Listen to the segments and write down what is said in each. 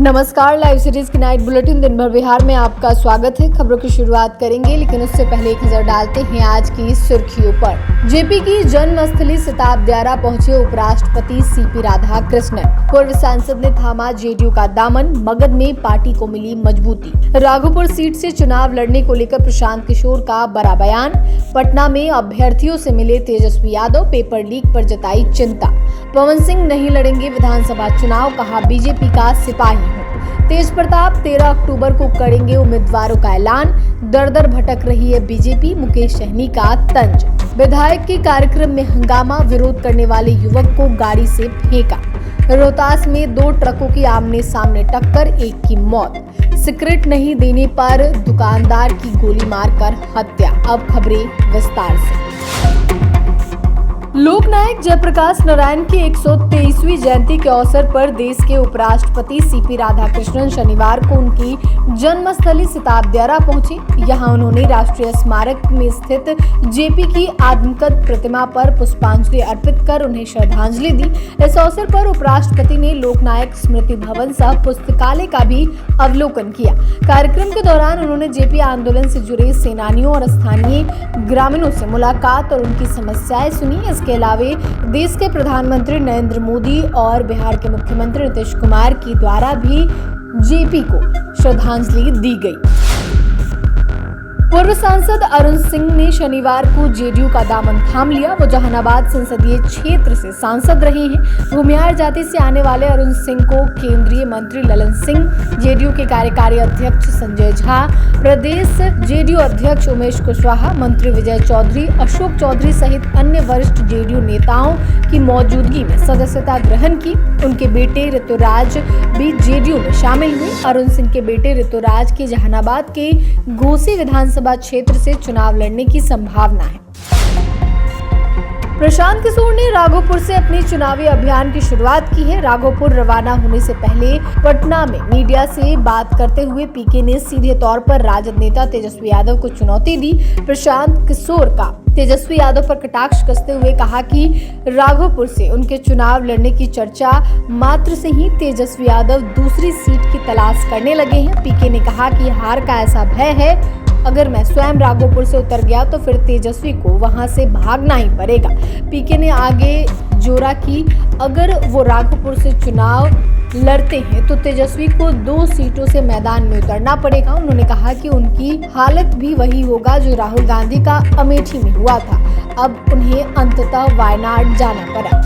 नमस्कार, live series की night bulletin दिन भर बिहार में आपका स्वागत है। खबरों की शुरुआत करेंगे, लेकिन उससे पहले एक नजर डालते हैं आज की सुर्खियों पर। जेपी की जन्मस्थली सिताबदियारा पहुंचे उपराष्ट्रपति सीपी राधाकृष्णन। पूर्व सांसद ने थामा जेडीयू का दामन, मगध में पार्टी को मिली मजबूती। राघोपुर सीट से चुनाव लड़ने को लेकर प्रशांत किशोर का बड़ा बयान। पटना में अभ्यर्थियों से मिले तेजस्वी यादव, पेपर लीक पर जताई चिंता। पवन सिंह नहीं लड़ेंगे विधानसभा चुनाव, कहा बीजेपी का सिपाही हूं। तेज प्रताप 13 अक्टूबर को करेंगे उम्मीदवारों का ऐलान। दर दर भटक रही है बीजेपी, मुकेश सहनी का तंज। विधायक के कार्यक्रम में हंगामा, विरोध करने वाले युवक को गाड़ी से फेंका। रोहतास में 2 ट्रकों की आमने सामने टक्कर, एक की मौत। सिगरेट नहीं देने पर दुकानदार की गोली मारकर हत्या। अब खबरें विस्तार से। लोकनायक जयप्रकाश नारायण की 123वीं जयंती के अवसर पर देश के उपराष्ट्रपति सीपी राधाकृष्णन शनिवार को उनकी जन्मस्थली सिताबदियारा पहुंचे। यहां उन्होंने राष्ट्रीय स्मारक में स्थित जेपी की आदमकद प्रतिमा पर पुष्पांजलि अर्पित कर उन्हें श्रद्धांजलि दी। इस अवसर पर उपराष्ट्रपति ने लोकनायक स्मृति भवन सह पुस्तकालय का भी अवलोकन किया। कार्यक्रम के दौरान उन्होंने जेपी आंदोलन से जुड़े सेनानियों और स्थानीय ग्रामीणों से मुलाकात और उनकी समस्याएं सुनी। इसके अलावा देश के प्रधानमंत्री नरेंद्र मोदी और बिहार के मुख्यमंत्री नीतीश कुमार की द्वारा भी जेपी को श्रद्धांजलि दी गई। पूर्व सांसद अरुण सिंह ने शनिवार को जेडीयू का दामन थाम लिया। वो जहानाबाद संसदीय क्षेत्र से सांसद रहे हैं। भूमिहार जाति से आने वाले अरुण सिंह को केंद्रीय मंत्री ललन सिंह, जेडीयू के कार्यकारी अध्यक्ष संजय झा, प्रदेश जेडीयू अध्यक्ष उमेश कुशवाहा, मंत्री विजय चौधरी, अशोक चौधरी सहित अन्य वरिष्ठ जेडीयू नेताओं की मौजूदगी में सदस्यता ग्रहण की। उनके बेटे ऋतुराज भी जेडीयू में शामिल हुए। अरुण सिंह के बेटे ऋतुराज के जहानाबाद के घोसी विधानसभा क्षेत्र से चुनाव लड़ने की संभावना है। प्रशांत किशोर ने राघोपुर से अपने चुनावी अभियान की शुरुआत की है। राघोपुर रवाना होने से पहले पटना में मीडिया से बात करते हुए पीके ने सीधे तौर पर राजद नेता तेजस्वी यादव को चुनौती दी। प्रशांत किशोर का तेजस्वी यादव पर कटाक्ष कसते हुए कहा कि राघोपुर से उनके चुनाव लड़ने की चर्चा मात्र से ही तेजस्वी यादव दूसरी सीट की तलाश करने लगे हैं। पीके ने कहा कि हार का ऐसा भय है, अगर मैं स्वयं राघोपुर से उतर गया तो फिर तेजस्वी को वहां से भागना ही पड़ेगा। पीके ने आगे जोड़ा कि अगर वो राघोपुर से चुनाव लड़ते हैं तो तेजस्वी को 2 सीटों से मैदान में उतरना पड़ेगा। उन्होंने कहा कि उनकी हालत भी वही होगा जो राहुल गांधी का अमेठी में हुआ था। अब उन्हें अंततः वायनाड जाना पड़ा।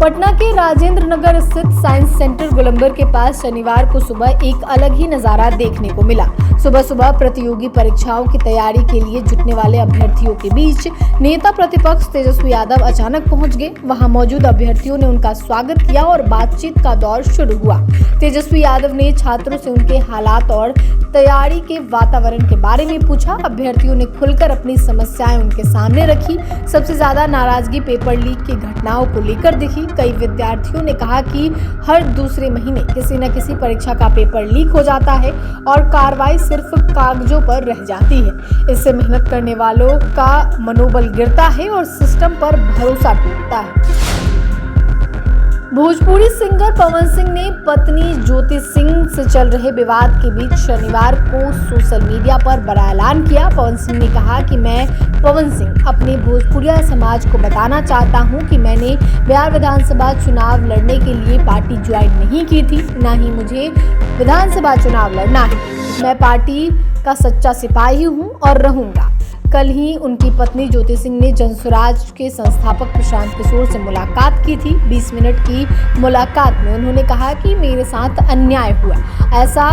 पटना के राजेंद्र नगर स्थित साइंस सेंटर गोलंबर के पास शनिवार को सुबह एक अलग ही नजारा देखने को मिला। सुबह सुबह प्रतियोगी परीक्षाओं की तैयारी के लिए जुटने वाले अभ्यर्थियों के बीच नेता प्रतिपक्ष तेजस्वी यादव अचानक पहुंच गए। वहां मौजूद अभ्यर्थियों ने उनका स्वागत किया और बातचीत का दौर शुरू हुआ। तेजस्वी यादव ने छात्रों से उनके हालात और तैयारी के वातावरण के बारे में पूछा। अभ्यर्थियों ने खुलकर अपनी समस्याएं उनके सामने रखी। सबसे ज्यादा नाराजगी पेपर लीक की घटनाओं को लेकर दिखी। कई विद्यार्थियों ने कहा कि हर दूसरे महीने किसी न किसी परीक्षा का पेपर लीक हो जाता है और कार्रवाई सिर्फ कागजों पर रह जाती है। इससे मेहनत करने वालों का मनोबल गिरता है और सिस्टम पर भरोसा टूटता है। भोजपुरी सिंगर पवन सिंह ने पत्नी ज्योति सिंह से चल रहे विवाद के बीच शनिवार को सोशल मीडिया पर बड़ा ऐलान किया। पवन सिंह ने कहा कि मैं पवन सिंह अपने भोजपुरिया समाज को बताना चाहता हूं कि मैंने बिहार विधानसभा चुनाव लड़ने के लिए पार्टी ज्वाइन नहीं की थी, न ही मुझे विधानसभा चुनाव लड़ना है। मैं पार्टी का सच्चा सिपाही हूं और रहूंगा। कल ही उनकी पत्नी ज्योति सिंह ने जनसुराज के संस्थापक प्रशांत किशोर से मुलाकात की थी। 20 मिनट की मुलाकात में उन्होंने कहा कि मेरे साथ अन्याय हुआ, ऐसा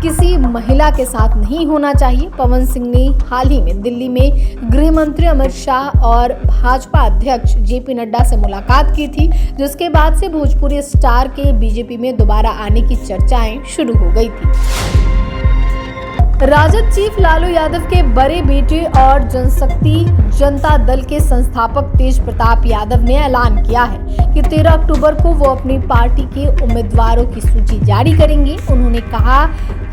किसी महिला के साथ नहीं होना चाहिए। पवन सिंह ने हाल ही में दिल्ली में गृह मंत्री अमित शाह और भाजपा अध्यक्ष जेपी नड्डा से मुलाकात की थी, जिसके बाद से भोजपुरी स्टार के बीजेपी में दोबारा आने की चर्चाएं शुरू हो गई थी। राजद चीफ लालू यादव के बड़े बेटे और जनशक्ति जनता दल के संस्थापक तेज प्रताप यादव ने ऐलान किया है कि 13 अक्टूबर को वो अपनी पार्टी के उम्मीदवारों की सूची जारी करेंगे। उन्होंने कहा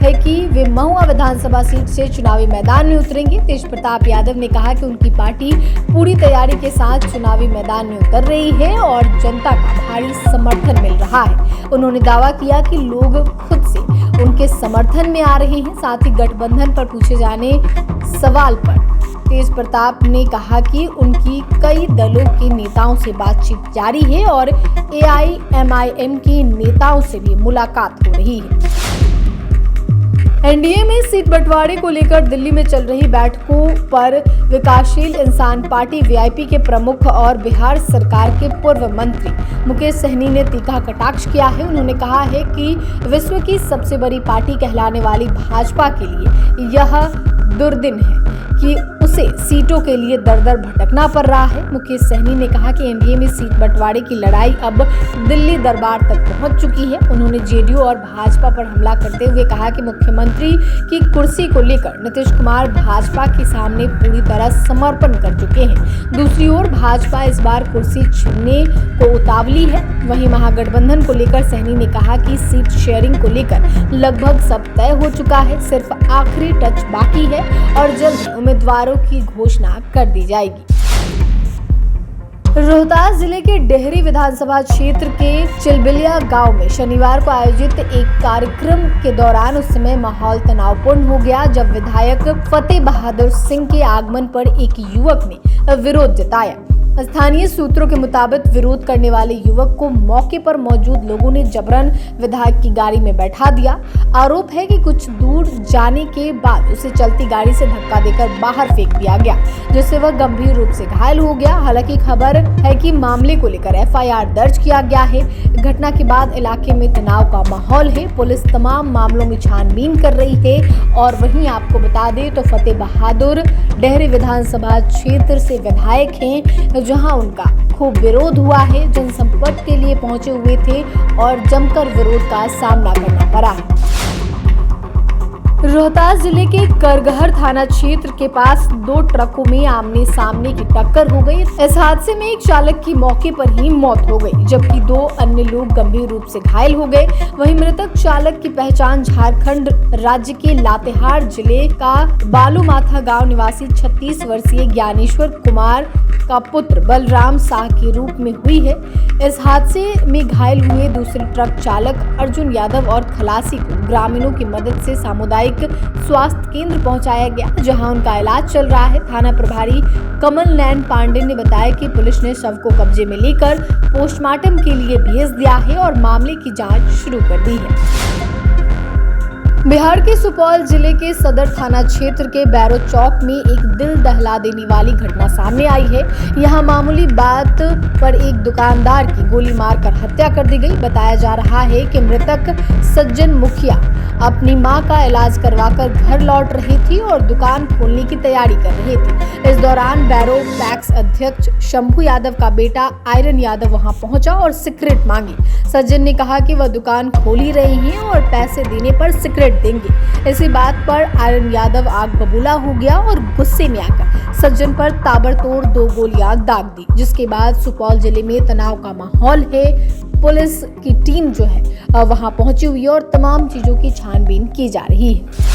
है कि वे महुआ विधानसभा सीट से चुनावी मैदान में उतरेंगे। तेज प्रताप यादव ने कहा कि उनकी पार्टी पूरी तैयारी के साथ चुनावी मैदान में उतर रही है और जनता का भारी समर्थन मिल रहा है। उन्होंने दावा किया कि लोग खुद से उनके समर्थन में आ रहे हैं। साथ ही गठबंधन पर पूछे जाने सवाल पर तेज प्रताप ने कहा कि उनकी कई दलों के नेताओं से बातचीत जारी है और AIMIM के नेताओं से भी मुलाकात हो रही है। एनडीए में सीट बंटवारे को लेकर दिल्ली में चल रही बैठकों पर विकासशील इंसान पार्टी VIP के प्रमुख और बिहार सरकार के पूर्व मंत्री मुकेश सहनी ने तीखा कटाक्ष किया है। उन्होंने कहा है कि विश्व की सबसे बड़ी पार्टी कहलाने वाली भाजपा के लिए यह दुर्दिन है कि उसे सीटों के लिए दर-दर भटकना पड़ रहा है। मुकेश सहनी ने कहा कि एनडीए में सीट बंटवारे की लड़ाई अब दिल्ली दरबार तक पहुंच चुकी है। उन्होंने जेडीयू और भाजपा पर हमला करते हुए कहा कि मुख्यमंत्री की कुर्सी को लेकर नीतीश कुमार भाजपा के सामने पूरी तरह समर्पण कर चुके हैं। दूसरी ओर भाजपा इस बार कुर्सी छीनने को उतावली है। वहीं महागठबंधन को लेकर सहनी ने कहा कि सीट शेयरिंग को लेकर लगभग सब तय हो चुका है, सिर्फ आखिरी टच बाकी है और जल्द उम्मीदवारों की घोषणा कर दी जाएगी। रोहतास जिले के डेहरी विधानसभा क्षेत्र के चिलबिलिया गांव में शनिवार को आयोजित एक कार्यक्रम के दौरान उस समय माहौल तनावपूर्ण हो गया जब विधायक फतेह बहादुर सिंह के आगमन पर एक युवक ने विरोध जताया। स्थानीय सूत्रों के मुताबिक विरोध करने वाले युवक को मौके पर मौजूद लोगों ने जबरन विधायक की गाड़ी में बैठा दिया। आरोप है कि कुछ दूर जाने के बाद उसे चलती गाड़ी से धक्का देकर बाहर फेंक दिया गया, जिससे वह गंभीर रूप से घायल हो गया। हालांकि खबर है कि मामले को लेकर FIR दर्ज किया गया है। घटना के बाद इलाके में तनाव का माहौल है। पुलिस तमाम मामलों में छानबीन कर रही है। और वहीं आपको बता दें तो फतेह बहादुर डेहरी विधानसभा क्षेत्र से विधायक हैं, जहां उनका खूब विरोध हुआ है। जनसंपर्क के लिए पहुंचे हुए थे और जमकर विरोध का सामना करना पड़ा है। रोहतास जिले के करगहर थाना क्षेत्र के पास दो ट्रकों में आमने सामने की टक्कर हो गई। इस हादसे में एक चालक की मौके पर ही मौत हो गई, जबकि 2 अन्य लोग गंभीर रूप से घायल हो गए। वहीं मृतक चालक की पहचान झारखंड राज्य के लातेहार जिले का बालूमाथा गांव निवासी 36 वर्षीय ज्ञानेश्वर कुमार का पुत्र बलराम शाह के रूप में हुई है। इस हादसे में घायल हुए दूसरे ट्रक चालक अर्जुन यादव और खलासी को ग्रामीणों की मदद से सामुदायिक स्वास्थ्य केंद्र पहुंचाया गया, जहां उनका इलाज चल रहा है। थाना प्रभारी कमल नैन पांडे ने बताया कि पुलिस ने शव को कब्जे में लेकर पोस्टमार्टम के लिए भेज दिया है और मामले की जांच शुरू कर दी है। बिहार के सुपौल जिले के सदर थाना क्षेत्र के बैरो चौक में एक दिल दहला देने वाली घटना सामने आई है। यहां मामूली बात पर एक दुकानदार की गोली मारकर हत्या कर दी गई। बताया जा रहा है कि मृतक सज्जन मुखिया अपनी मां का इलाज करवाकर घर लौट रही थी और दुकान खोलने की तैयारी कर रहे थे। इस दौरान बैरो पैक्स अध्यक्ष शंभू यादव का बेटा आयरन यादव वहां पहुंचा और सिगरेट मांगी। सज्जन ने कहा कि वह दुकान खोल ही रही हैं और पैसे देने पर सिगरेट देंगे। इसी बात पर आयरन यादव आग बबूला हो गया और गुस्से में आकर सज्जन पर ताबड़तोड़ 2 गोलियां दाग दी, जिसके बाद सुपौल जिले में तनाव का माहौल है। पुलिस की टीम जो है वहां पहुंची हुई है और तमाम चीजों की छानबीन की जा रही है।